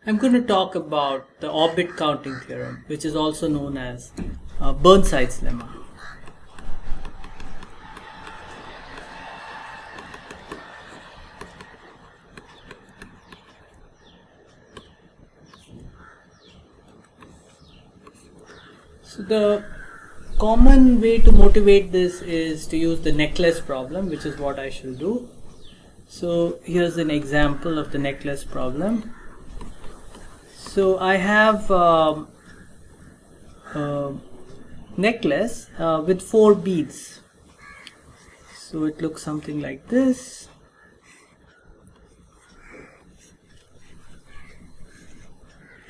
I'm going to talk about the orbit counting theorem, which is also known as Burnside's lemma. So the common way to motivate this is to use the necklace problem, which is what I shall do. So here's an example of the necklace problem. So I have a necklace with 4 beads. So it looks something like this.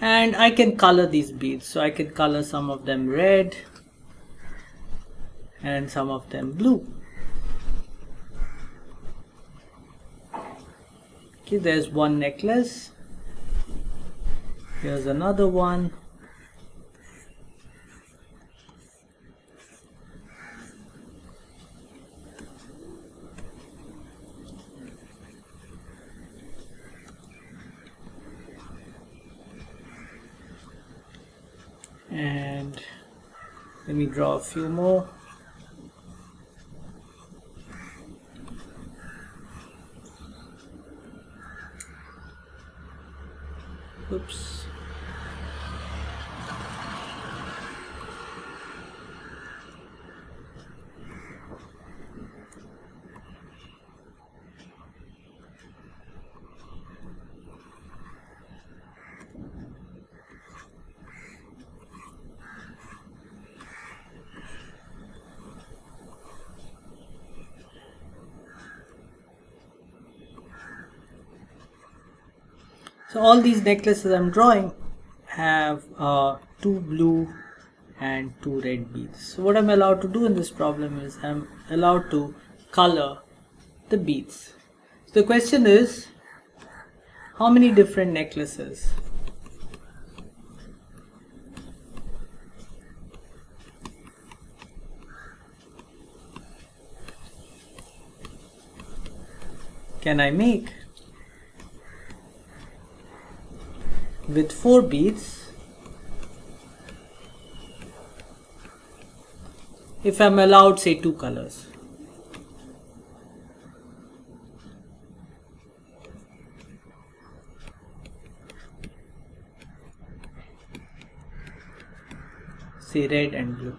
And I can color these beads. So I can color some of them red and some of them blue. Okay, there's one necklace. Here's another one. And let me draw a few more. Oops. So all these necklaces I'm drawing have 2 blue and 2 red beads. So what I'm allowed to do in this problem is I'm allowed to color the beads. So the question is, how many different necklaces can I make with 4 beads if I'm allowed, say, 2 colors? Say red and blue.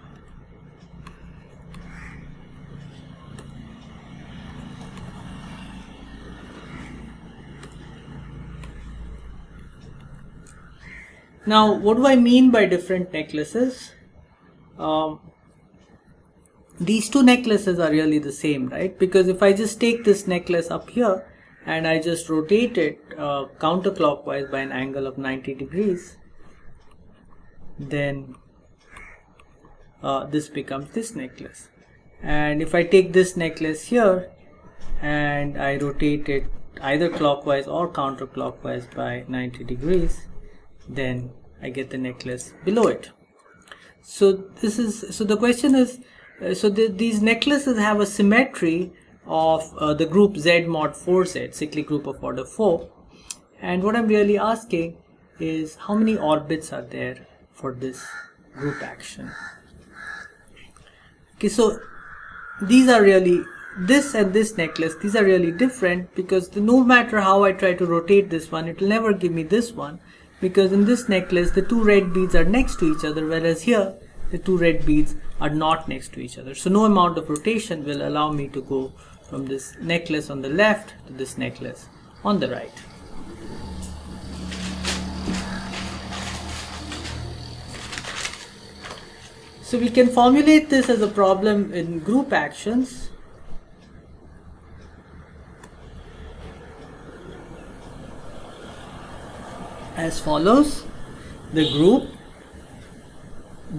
Now, what do I mean by different necklaces? These 2 necklaces are really the same, right? Because if I just take this necklace up here and I just rotate it counterclockwise by an angle of 90 degrees, then this becomes this necklace. And if I take this necklace here and I rotate it either clockwise or counterclockwise by 90 degrees, then I get the necklace below it. So the question is, these necklaces have a symmetry of the group Z mod 4Z, cyclic group of order 4. And what I'm really asking is, how many orbits are there for this group action? Okay, so these are really, this and this necklace, these are really different, because no matter how I try to rotate this one, it will never give me this one, because in this necklace the 2 red beads are next to each other, whereas here the 2 red beads are not next to each other. So no amount of rotation will allow me to go from this necklace on the left to this necklace on the right. So we can formulate this as a problem in group actions. As follows: the group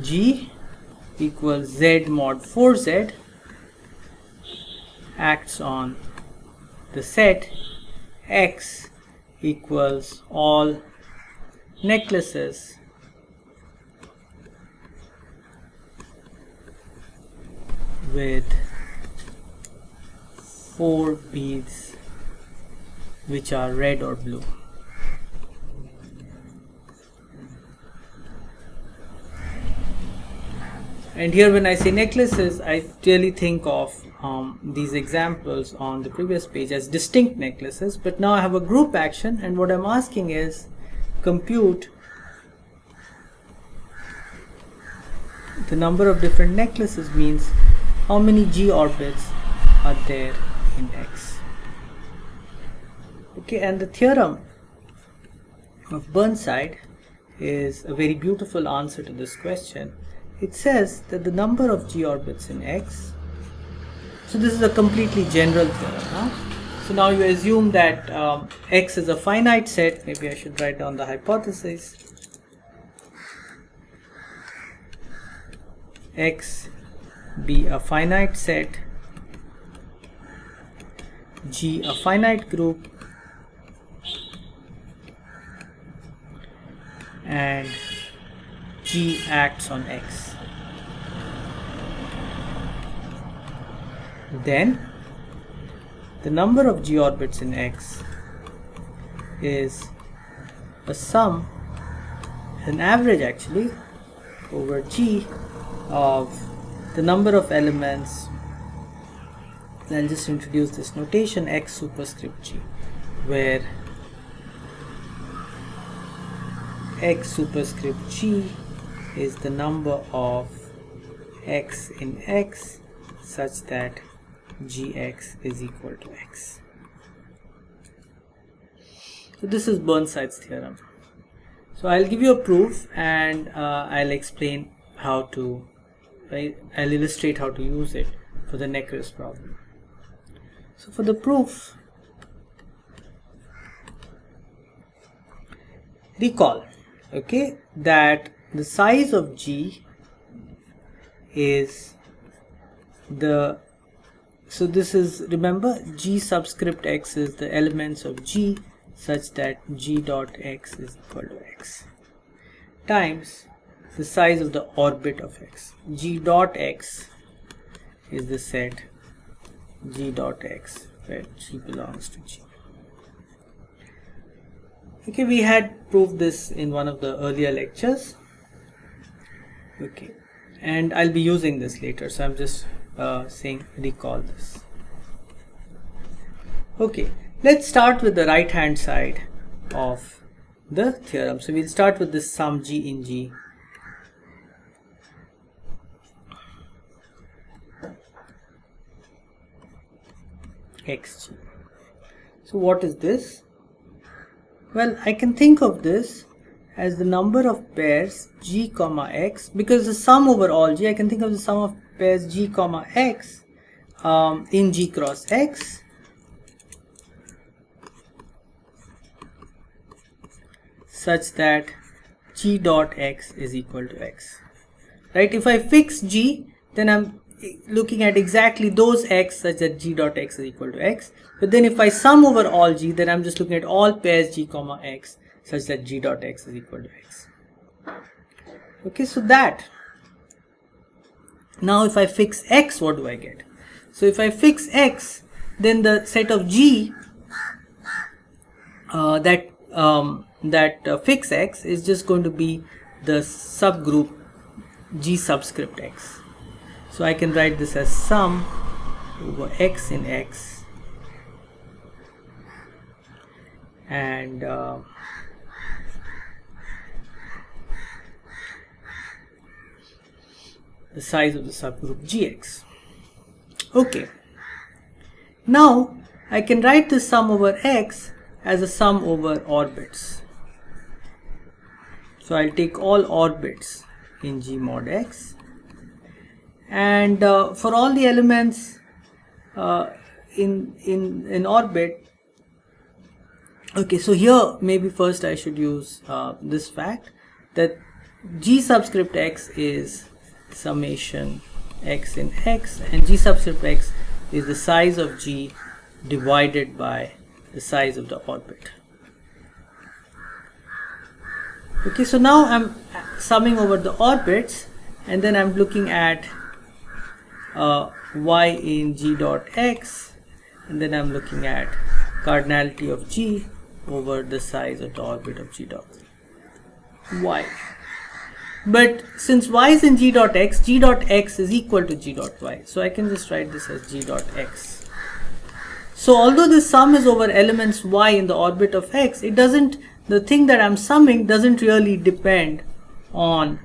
G equals Z mod 4Z acts on the set X equals all necklaces with 4 beads which are red or blue. And here when I say necklaces, I really think of these examples on the previous page as distinct necklaces, but now I have a group action, and what I'm asking is compute the number of different necklaces, means how many G orbits are there in X. Okay, and the theorem of Burnside is a very beautiful answer to this question. It says that the number of G orbits in X, so this is a completely general theorem. Huh? So now you assume that X is a finite set. Maybe I should write down the hypothesis. X be a finite set, G a finite group, and G acts on X. Then the number of G orbits in X is a sum, an average actually, over G of the number of elements. I'll just introduce this notation, X superscript G, where X superscript G is the number of X in X such that Gx is equal to X. So this is Burnside's theorem. So I'll give you a proof, and I'll explain how to, I'll illustrate how to use it for the necklace problem. So for the proof, recall, okay, that the size of G is the, so this is, remember, G subscript X is the elements of G such that G dot X is equal to X times the size of the orbit of X. G dot X is the set G dot X where G belongs to G. Okay, we had proved this in one of the earlier lectures. Okay, and I'll be using this later, so I'm just saying recall this. Okay, let's start with the right hand side of the theorem. So we'll start with this sum G in G. Xg. So what is this? Well, I can think of this as the number of pairs G comma X, because the sum over all G, I can think of the sum of pairs G comma X in G cross X such that G dot X is equal to X. Right? If I fix G, then I'm looking at exactly those X such that G dot X is equal to X. But then if I sum over all G, then I'm just looking at all pairs G comma X such that G dot X is equal to X. Okay, so that. Now if I fix X, what do I get? So if I fix X, then the set of G that fix X is just going to be the subgroup G subscript X. So I can write this as sum over X in X and the size of the subgroup Gx. Okay. Now I can write this sum over X as a sum over orbits. So I'll take all orbits in G mod X, and for all the elements in orbit. Okay, so here maybe first I should use this fact that G subscript X is summation X in X, and G subscript X is the size of G divided by the size of the orbit. Okay, so now I'm summing over the orbits, and then I'm looking at Y in G dot X, and then I'm looking at cardinality of G over the size of the orbit of G dot Y. But since y is in g dot x is equal to g dot y. So I can just write this as g dot x. So although this sum is over elements y in the orbit of x, it doesn't, the thing that I'm summing doesn't really depend on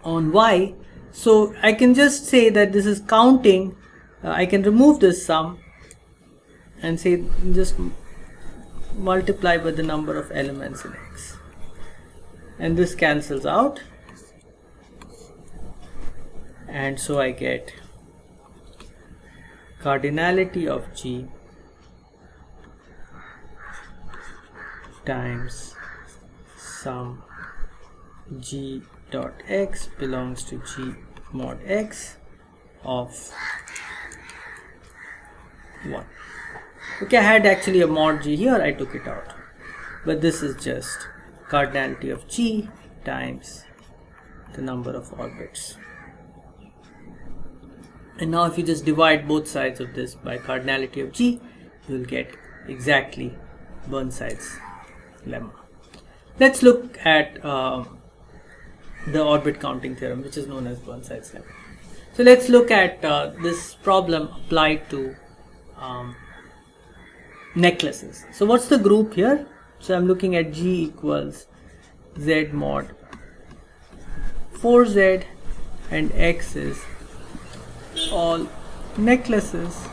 y. So I can just say that this is counting, I can remove this sum and say just multiply by the number of elements in x, and this cancels out, and so I get cardinality of G times sum G dot x belongs to G mod x of 1. Okay, I had actually a mod G here, I took it out, but this is just cardinality of G times the number of orbits. And now if you just divide both sides of this by cardinality of G, you will get exactly Burnside's lemma. Let's look at the orbit counting theorem, which is known as Burnside's lemma. So let's look at this problem applied to necklaces. So what's the group here? So I'm looking at G equals Z mod 4Z and X is all necklaces.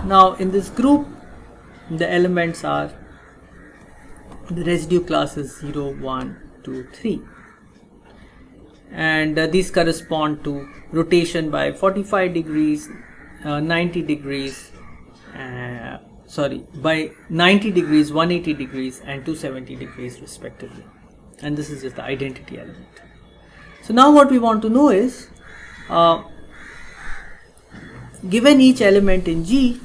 Now in this group the elements are, the residue classes 0, 1, 2, 3, and these correspond to rotation by 45 degrees, 90 degrees, by 90 degrees, 180 degrees and 270 degrees respectively, and this is just the identity element. So now what we want to know is, given each element in G,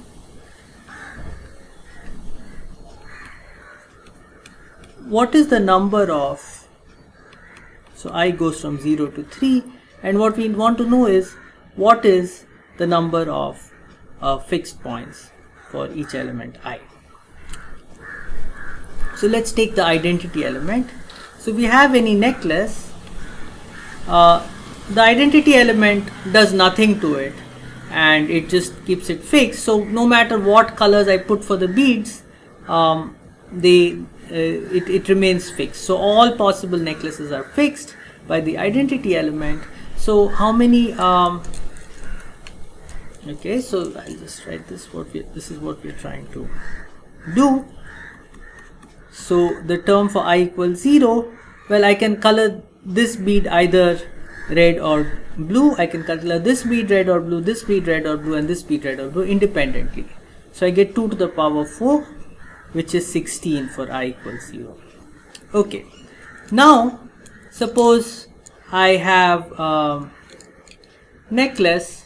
what is the number of, so I goes from 0 to 3, and what we want to know is what is the number of fixed points for each element I. So let's take the identity element. So if we have any necklace, the identity element does nothing to it and it just keeps it fixed. So no matter what colors I put for the beads, it remains fixed. So all possible necklaces are fixed by the identity element. So how many okay, so I'll just write this, this is what we're trying to do. So the term for I equals 0, well, I can color this bead either red or blue. I can color this bead red or blue, this bead red or blue, and this bead red or blue independently. So I get 2 to the power 4, which is 16 for I equals 0. Okay, now suppose I have necklace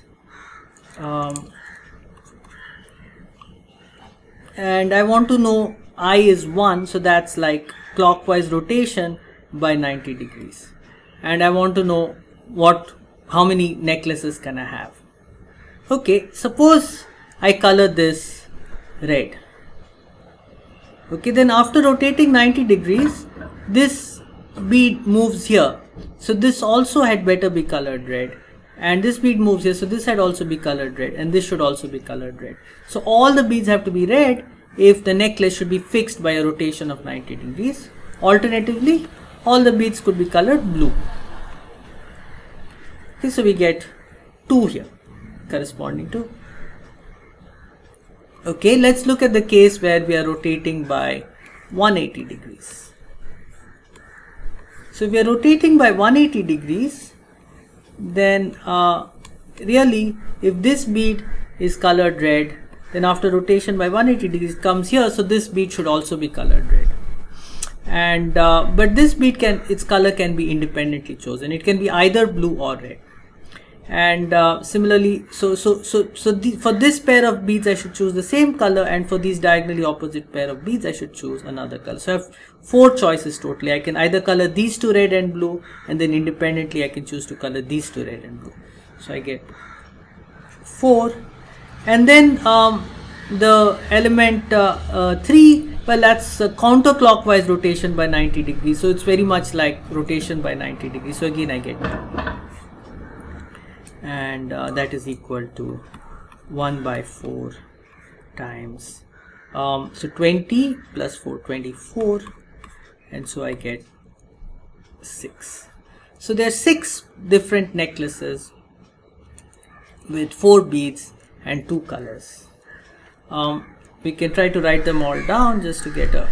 and I want to know I is 1, so that's like clockwise rotation by 90 degrees, and I want to know how many necklaces can I have. Okay, suppose I color this red. Okay, then after rotating 90 degrees, this bead moves here, so this also had better be colored red, and this bead moves here, so this had also be colored red, and this should also be colored red. So all the beads have to be red if the necklace should be fixed by a rotation of 90 degrees. Alternatively, all the beads could be colored blue. Okay, so we get 2 here corresponding to. Okay, let's look at the case where we are rotating by 180 degrees. So if we are rotating by 180 degrees, then really if this bead is colored red, then after rotation by 180 degrees comes here, so this bead should also be colored red. And but this bead its color can be independently chosen. It can be either blue or red. And similarly, for this pair of beads I should choose the same color, and for these diagonally opposite pair of beads I should choose another color. So I have 4 choices totally. I can either color these 2 red and blue, and then independently I can choose to color these 2 red and blue. So I get 4, and then the element 3, Well, that's a counterclockwise rotation by 90 degrees. So it's very much like rotation by 90 degrees. So again I get 2. And that is equal to 1 by 4 times. So 20 plus 4, 24. And so I get 6. So there are 6 different necklaces with 4 beads and 2 colors. We can try to write them all down just to get a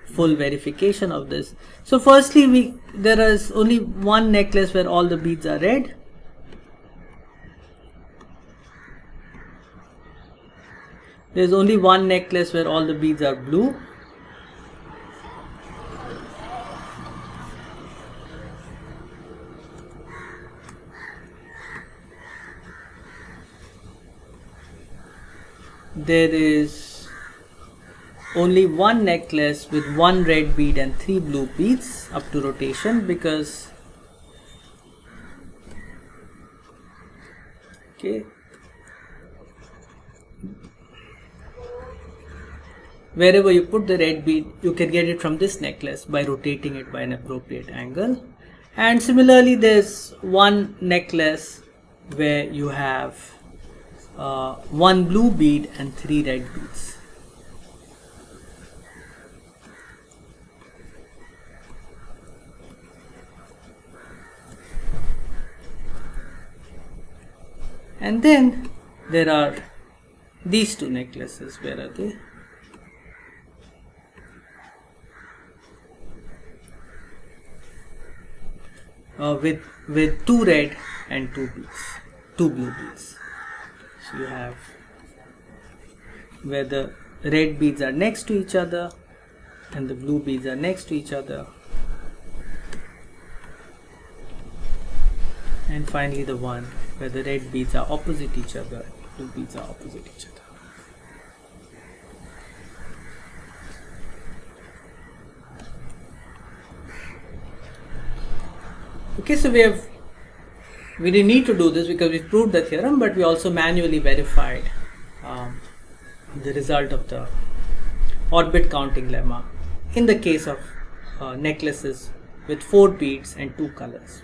full verification of this. So firstly, there is only one necklace where all the beads are red. There is only one necklace where all the beads are blue. There is only one necklace with 1 red bead and 3 blue beads up to rotation, because wherever you put the red bead, you can get it from this necklace by rotating it by an appropriate angle. And similarly, there's one necklace where you have 1 blue bead and 3 red beads. And then there are these 2 necklaces. Where are they? With 2 red and 2 beads, 2 blue beads. So you have where the red beads are next to each other and the blue beads are next to each other, and finally the one where the red beads are opposite each other, blue beads are opposite each other. Okay, so we didn't need to do this because we proved the theorem, but we also manually verified the result of the orbit counting lemma in the case of necklaces with 4 beads and 2 colors.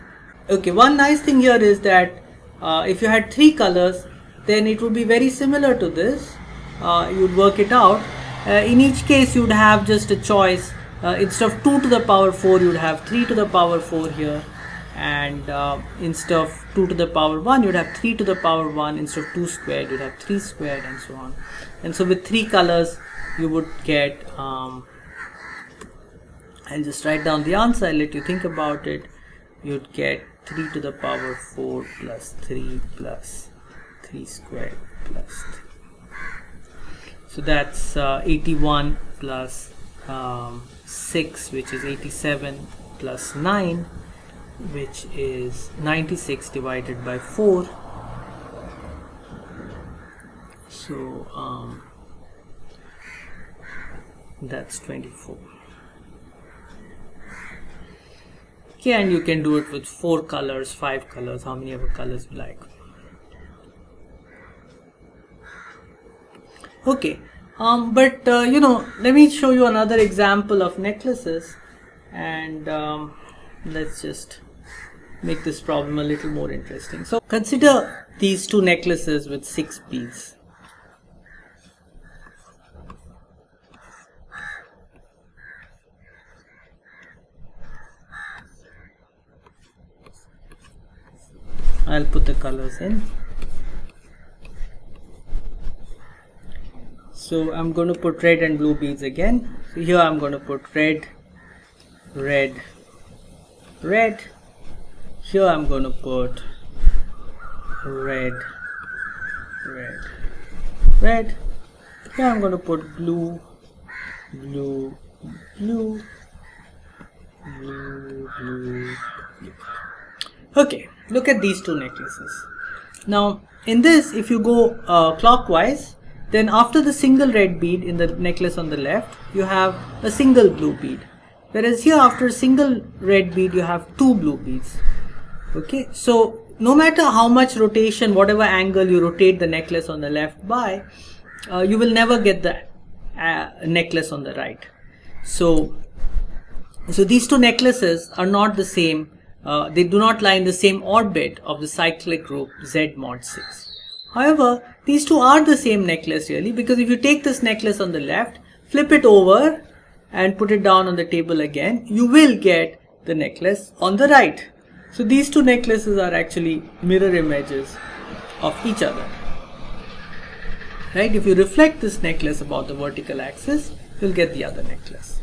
Okay, one nice thing here is that if you had 3 colors, then it would be very similar to this. You'd work it out. In each case, you'd have just a choice. Instead of 2 to the power 4, you'd have 3 to the power 4 here. And instead of 2 to the power 1, you'd have 3 to the power 1. Instead of 2 squared, you'd have 3 squared, and so on. And so with 3 colors, you would get, I'll just write down the answer, I'll let you think about it. You'd get 3 to the power 4 plus 3 plus 3 squared plus 3. So that's 81 plus 6, which is 87, plus 9, which is 96 divided by 4. So that's 24. Okay, and you can do it with 4 colors, 5 colors, how many ever colors you like. Okay, but you know, let me show you another example of necklaces, and let's just make this problem a little more interesting. So consider these 2 necklaces with 6 beads. I'll put the colors in. So I'm going to put red and blue beads again. So here I'm going to put red, red, red. Here I'm going to put red, red, red. Here I'm going to put blue, blue, blue, blue, blue. Okay, look at these 2 necklaces. Now in this, if you go clockwise, then after the single red bead in the necklace on the left, you have a single blue bead. Whereas here, after a single red bead, you have 2 blue beads. Okay, so no matter how much rotation, whatever angle you rotate the necklace on the left by, you will never get the necklace on the right. So these two necklaces are not the same. They do not lie in the same orbit of the cyclic group Z mod 6. However, these two are the same necklace really, because if you take this necklace on the left, flip it over and put it down on the table again, you will get the necklace on the right. So these two necklaces are actually mirror images of each other. Right? If you reflect this necklace about the vertical axis, you'll get the other necklace.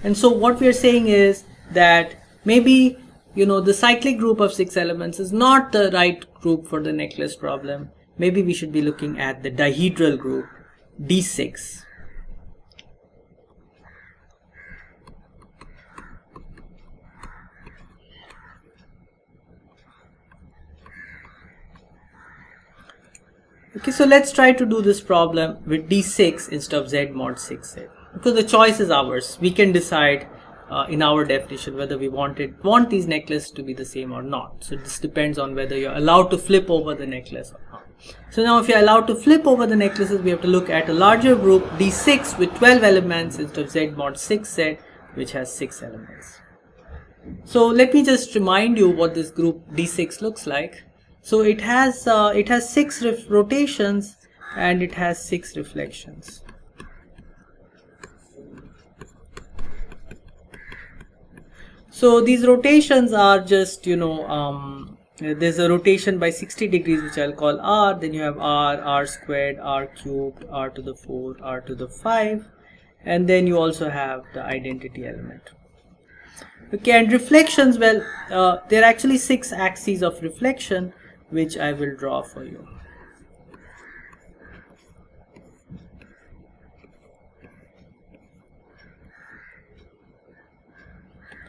And so what we are saying is that maybe, you know, the cyclic group of 6 elements is not the right group for the necklace problem. Maybe we should be looking at the dihedral group D6. Okay, so let's try to do this problem with D6 instead of Z mod 6Z. Because the choice is ours. We can decide in our definition whether we want these necklaces to be the same or not. So this depends on whether you're allowed to flip over the necklace or not. So now if you're allowed to flip over the necklaces, we have to look at a larger group D6 with 12 elements instead of Z mod 6Z, which has 6 elements. So let me just remind you what this group D6 looks like. So it has 6 rotations and it has 6 reflections. So these rotations are just, you know, there's a rotation by 60 degrees which I'll call R, then you have R, R squared, R cubed, R to the 4, R to the 5, and then you also have the identity element. Okay, and reflections, well, there are actually 6 axes of reflection which I will draw for you.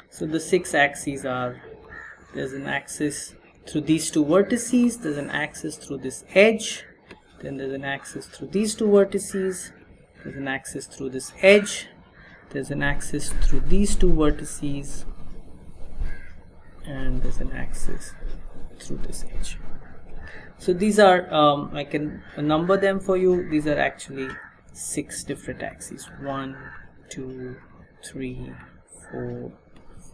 So the 6 axes are, there's an axis through these 2 vertices, there's an axis through this edge, then there's an axis through these 2 vertices, there's an axis through this edge, there's an axis through these 2 vertices, and there's an axis through this edge. So these are, I can number them for you. These are actually 6 different axes. 1, 2, 3, 4,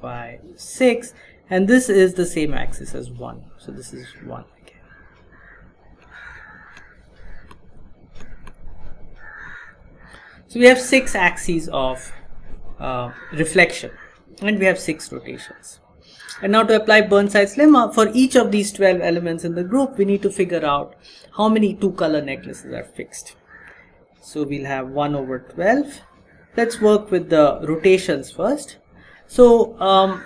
5, 6, and this is the same axis as 1. So this is 1 again. So we have 6 axes of reflection, and we have 6 rotations. And now to apply Burnside's lemma, for each of these 12 elements in the group, we need to figure out how many 2-color necklaces are fixed. So we'll have 1 over 12. Let's work with the rotations first. So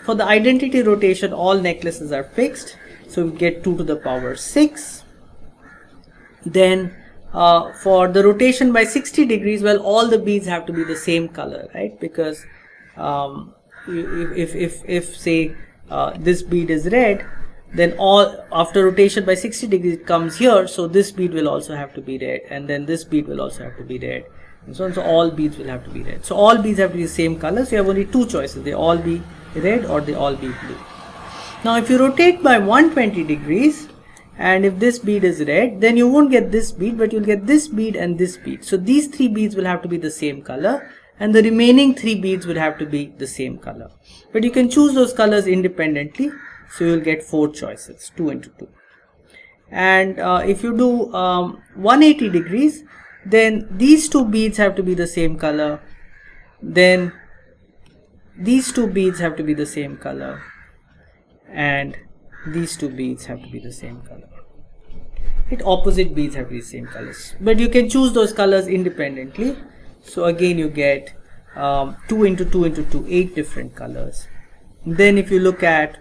for the identity rotation, all necklaces are fixed. So we get 2 to the power 6. Then for the rotation by 60 degrees, well, all the beads have to be the same color, right? Because if say this bead is red, then all after rotation by 60 degrees it comes here, so this bead will also have to be red, and then this bead will also have to be red, and so on. So all beads will have to be red. So all beads have to be the same color. So you have only 2 choices: they all be red or they all be blue. Now if you rotate by 120 degrees, and if this bead is red, then you won't get this bead, but you'll get this bead and this bead. So these 3 beads will have to be the same color, and the remaining 3 beads would have to be the same color. But you can choose those colors independently, so you'll get 4 choices, 2 into 2. And if you do 180 degrees, then these 2 beads have to be the same color, then these 2 beads have to be the same color, and these 2 beads have to be the same color. Opposite beads have to be the same colors, but you can choose those colors independently. So again you get 2 into 2 into 2, 8 different colors. Then if you look at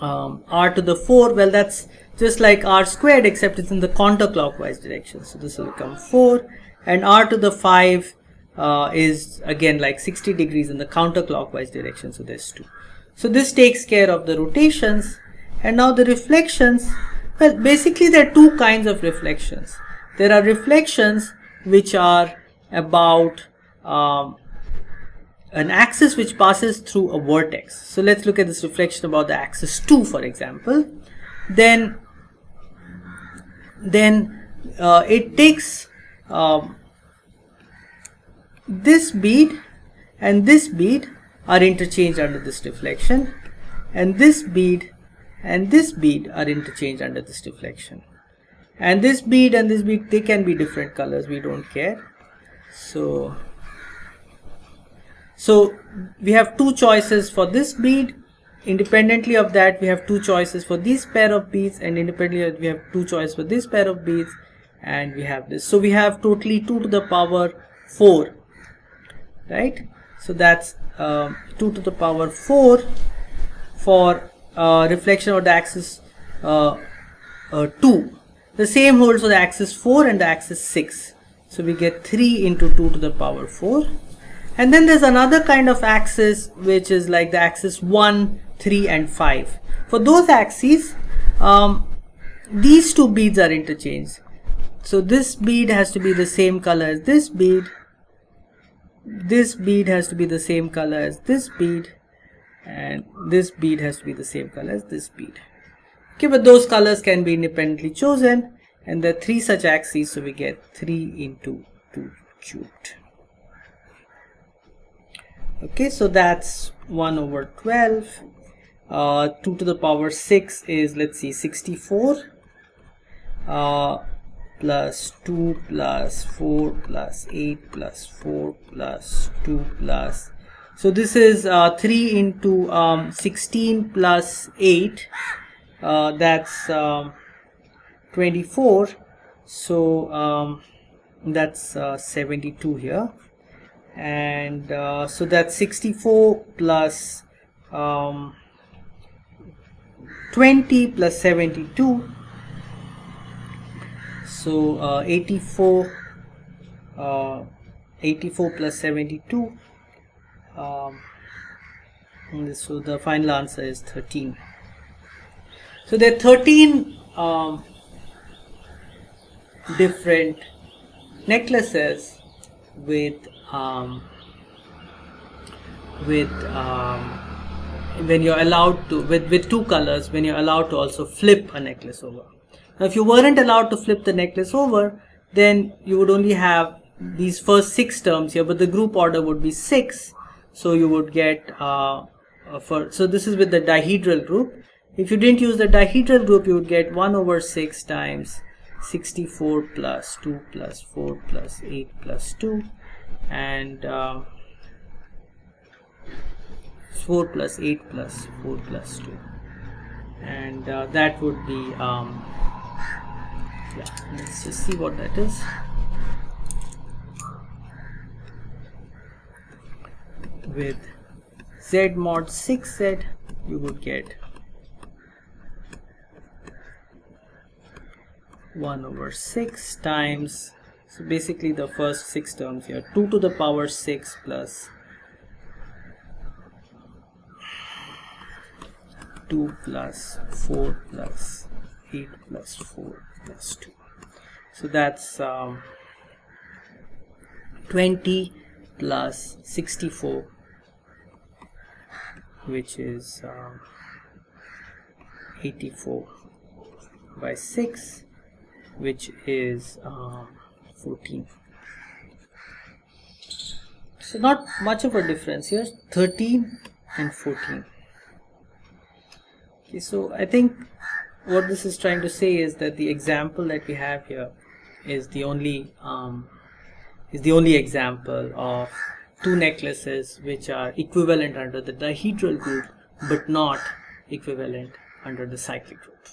r to the 4, well, that's just like r squared, except it's in the counterclockwise direction. So this will become 4, and r to the 5 is again like 60 degrees in the counterclockwise direction, so there's 2. So this takes care of the rotations. And now the reflections, well, basically there are 2 kinds of reflections. There are reflections which are about an axis which passes through a vertex. So let's look at this reflection about the axis 2, for example. Then it takes this bead and this bead are interchanged under this reflection, and this bead and this bead are interchanged under this reflection, and this bead and this bead, they can be different colors, we don't care. So we have two choices for this bead. Independently of that, we have two choices for this pair of beads, and independently we have two choices for this pair of beads, and we have this. So we have totally 2 to the power 4, right? So that's 2 to the power 4 for reflection of the axis 2. The same holds for the axis 4 and the axis 6. So we get 3 into 2 to the power 4. And then there's another kind of axis which is like the axis 1, 3 and 5. For those axes, these two beads are interchanged. So this bead has to be the same color as this bead. This bead has to be the same color as this bead. And this bead has to be the same color as this bead. Okay, but those colors can be independently chosen. And there are 3 such axes, so we get 3 into 2 cubed. Okay, so that's 1 over 12. 2 to the power 6 is, let's see, 64. Plus 2 plus 4 plus 8 plus 4 plus 2 plus. So this is 3 into 16 plus 8. That's 24. So that's 72 here. And so that's 64 plus 20 plus 72. So 84 plus 72. So the final answer is 13. So there are 13 different necklaces with when you're allowed to, with 2 colors, when you're allowed to also flip a necklace over. Now if you weren't allowed to flip the necklace over, then you would only have these first 6 terms here, but the group order would be 6. So you would get so this is with the dihedral group. If you didn't use the dihedral group, you would get 1 over 6 times 64 plus 2 plus 4 plus 8 plus 2, and 4 plus 8 plus 4 plus 2, and that would be yeah, let's just see what that is. With Z mod 6Z, you would get 1 over 6 times, so basically the first 6 terms here, 2 to the power 6 plus 2 plus 4 plus 8 plus 4 plus 2. So that's 20 plus 64, which is 84 by 6, which is 14. So not much of a difference here, 13 and 14. Okay, so I think what this is trying to say is that the example that we have here is the only example of 2 necklaces which are equivalent under the dihedral group but not equivalent under the cyclic group.